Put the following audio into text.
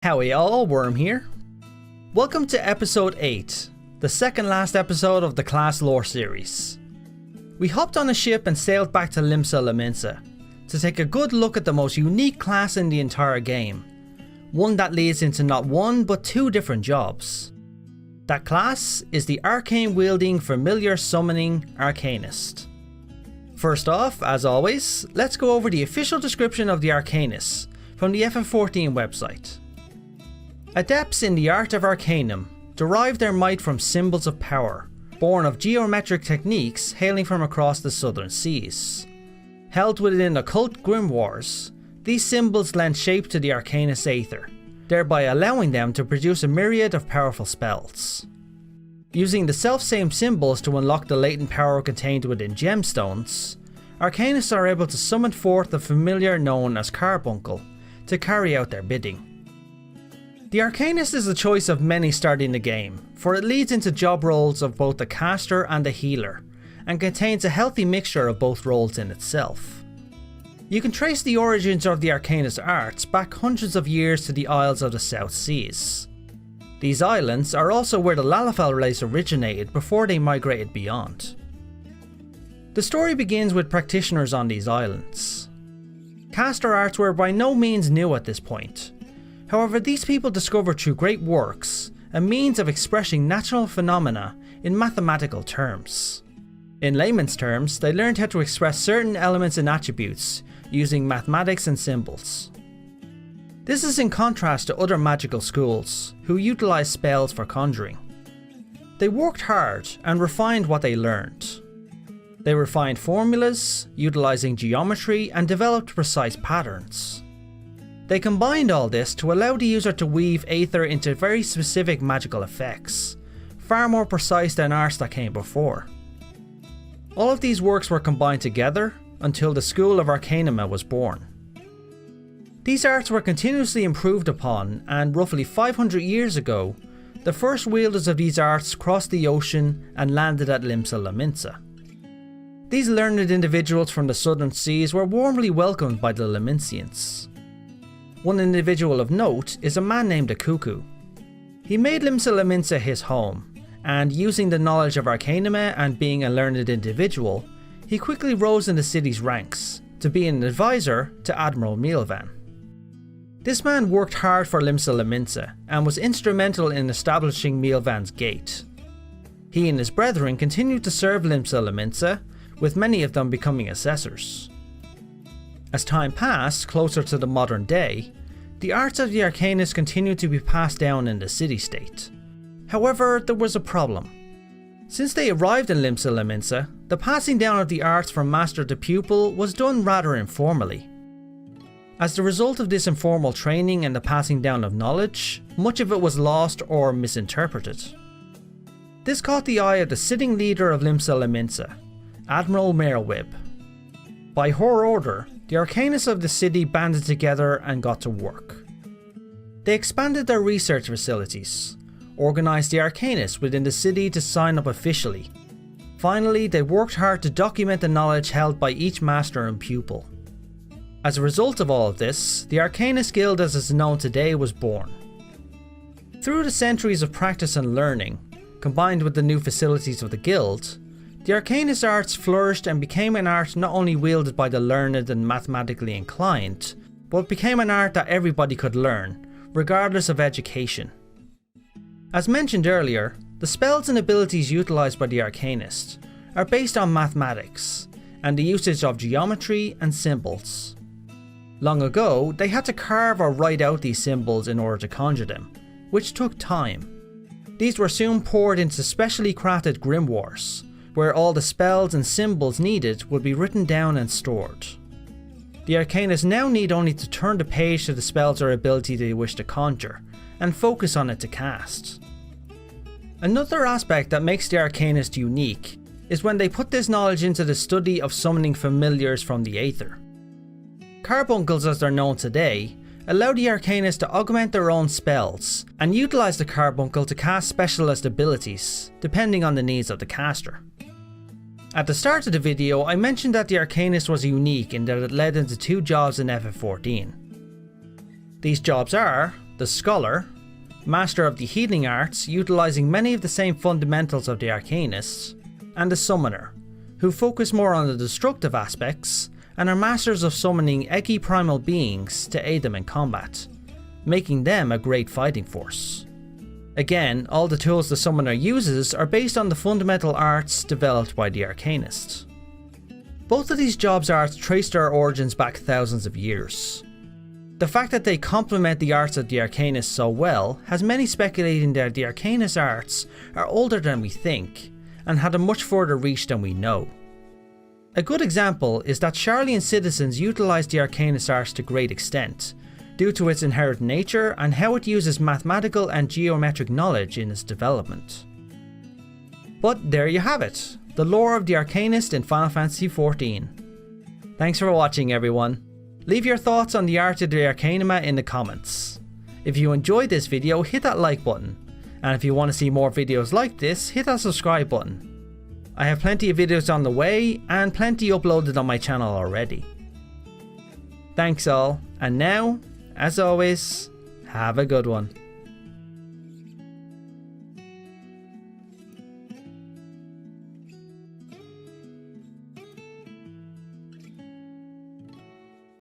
Howdy all, Worm here. Welcome to episode 8, the second last episode of the Class Lore series. We hopped on a ship and sailed back to Limsa Lominsa to take a good look at the most unique class in the entire game, one that leads into not one but two different jobs. That class is the arcane wielding familiar summoning Arcanist. First off, as always, let's go over the official description of the Arcanist from the FF14 website. Adepts in the art of Arcanum derive their might from symbols of power, born of geometric techniques hailing from across the southern seas. Held within occult grimoires, these symbols lend shape to the Arcanist's aether, thereby allowing them to produce a myriad of powerful spells. Using the selfsame symbols to unlock the latent power contained within gemstones, Arcanists are able to summon forth the familiar known as Carbuncle to carry out their bidding. The Arcanist is the choice of many starting the game, for it leads into job roles of both the caster and the healer, and contains a healthy mixture of both roles in itself. You can trace the origins of the Arcanist arts back hundreds of years to the Isles of the South Seas. These islands are also where the Lalafell race originated before they migrated beyond. The story begins with practitioners on these islands. Caster arts were by no means new at this point. However, these people discovered through great works a means of expressing natural phenomena in mathematical terms. In layman's terms, they learned how to express certain elements and attributes using mathematics and symbols. This is in contrast to other magical schools, who utilised spells for conjuring. They worked hard and refined what they learned. They refined formulas, utilising geometry, and developed precise patterns. They combined all this to allow the user to weave aether into very specific magical effects, far more precise than arts that came before. All of these works were combined together until the School of Arcanuma was born. These arts were continuously improved upon, and roughly 500 years ago, the first wielders of these arts crossed the ocean and landed at Limsa Lominsa. These learned individuals from the southern seas were warmly welcomed by the Lominsians. One individual of note is a man named Akuku. He made Limsa Lominsa his home, and using the knowledge of Arcanuma and being a learned individual, he quickly rose in the city's ranks to be an advisor to Admiral Milvan. This man worked hard for Limsa Lominsa and was instrumental in establishing Milvan's gate. He and his brethren continued to serve Limsa Lominsa, with many of them becoming assessors. As time passed closer to the modern day, the arts of the Arcanist continued to be passed down in the city-state. However, there was a problem. Since they arrived in Limsa Lominsa, the passing down of the arts from master to pupil was done rather informally. As the result of this informal training and the passing down of knowledge, much of it was lost or misinterpreted. This caught the eye of the sitting leader of Limsa Lominsa, Admiral Merowib. By her order, the Arcanists of the city banded together and got to work. They expanded their research facilities, organised the Arcanists within the city to sign up officially. Finally, they worked hard to document the knowledge held by each master and pupil. As a result of all of this, the Arcanist Guild as it's known today was born. Through the centuries of practice and learning, combined with the new facilities of the guild, the Arcanist arts flourished and became an art not only wielded by the learned and mathematically inclined, but became an art that everybody could learn, regardless of education. As mentioned earlier, the spells and abilities utilised by the Arcanist are based on mathematics, and the usage of geometry and symbols. Long ago, they had to carve or write out these symbols in order to conjure them, which took time. These were soon poured into specially crafted grimoires, where all the spells and symbols needed would be written down and stored. The Arcanists now need only to turn the page to the spells or ability they wish to conjure, and focus on it to cast. Another aspect that makes the Arcanist unique is when they put this knowledge into the study of summoning familiars from the aether. Carbuncles, as they're known today, allow the Arcanists to augment their own spells and utilise the carbuncle to cast specialist abilities, depending on the needs of the caster. At the start of the video, I mentioned that the Arcanist was unique in that it led into two jobs in FF14. These jobs are the Scholar, master of the healing arts utilising many of the same fundamentals of the Arcanists, and the Summoner, who focus more on the destructive aspects and are masters of summoning eggy primal beings to aid them in combat, making them a great fighting force. Again, all the tools the Summoner uses are based on the fundamental arts developed by the Arcanists. Both of these jobs' arts trace their origins back thousands of years. The fact that they complement the arts of the Arcanists so well has many speculating that the Arcanist arts are older than we think, and had a much further reach than we know. A good example is that Sharlayan citizens utilised the Arcanist arts to great extent, due to its inherent nature and how it uses mathematical and geometric knowledge in its development. But there you have it, the lore of the Arcanist in Final Fantasy XIV. Thanks for watching, everyone. Leave your thoughts on the art of the Arcanima in the comments. If you enjoyed this video, hit that like button, and if you want to see more videos like this, hit that subscribe button. I have plenty of videos on the way, and plenty uploaded on my channel already. Thanks all, and now, as always, have a good one.